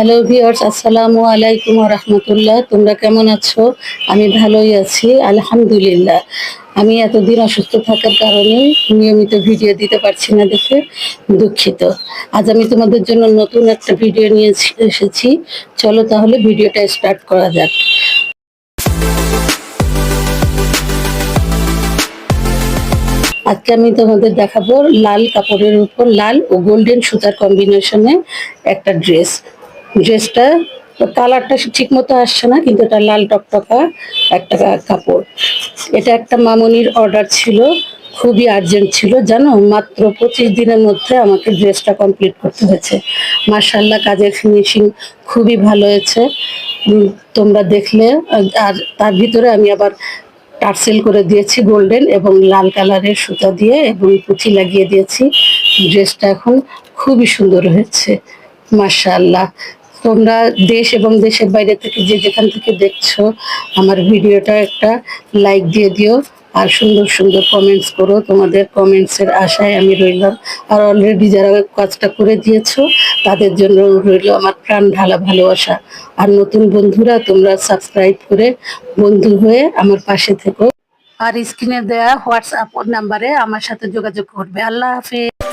Hello viewers, আসসালামু আলাইকুম ওয়া রাহমাতুল্লাহ। তোমরা কেমন আছো? আমি ভালোই আছি, আলহামদুলিল্লাহ। আমি এতদিন অসুস্থ থাকার কারণে নিয়মিত ভিডিও দিতে পারছি না দেখে দুঃখিত। আজ আমি তোমাদের জন্য নতুন একটা ভিডিও নিয়ে এসেছি। চলো তাহলে ভিডিওটা স্টার্ট করা যাক। আজকে আমি তোমাদের দেখাবো লাল কাপড়ের উপর লাল ও গোল্ডেন সুতার কম্বিনেশনে একটা ড্রেসটা কালারটা ঠিক মতো আসছে না, কিন্তু এটা লাল টকটকা একটা কাপড়। এটা একটা মামনির অর্ডার ছিল, খুবই আর্জেন্ট ছিল জানো। মাত্র 25 দিনের মধ্যে আমাকে ড্রেসটা কমপ্লিট করতে হয়েছে। মাশাআল্লাহ, কাজের ফিনিশিং খুবই ভালো হয়েছে। তোমরা দেখলে। আর তার ভিতরে আমি আবার টার্সেল করে দিয়েছি গোল্ডেন এবং লাল কালারের সুতা দিয়ে, এবং কুচি লাগিয়ে দিয়েছি। ড্রেসটা এখন খুবই সুন্দর হয়েছে, মাশাআল্লাহ। তোমরা দেশ এবং দেশের বাইরে থেকে যে যেখান থেকে দেখছো আমার ভিডিওটা একটা লাইক দিয়ে দিও, আর সুন্দর সুন্দর কমেন্টস করো। তোমাদের কমেন্টসের আশায় আমি রইলাম। আর অলরেডি যারা কাজটা করে দিয়েছো তাদের জন্য রইল আমার প্রাণ ঢালা ভালোবাসা। আর নতুন বন্ধুরা, তোমরা সাবস্ক্রাইব করে বন্ধু হয়ে আমার পাশে থেকো। আর স্ক্রিনে দেয়া হোয়াটসঅ্যাপ নাম্বারে আমার সাথে যোগাযোগ করবে। আল্লাহ হাফেজ।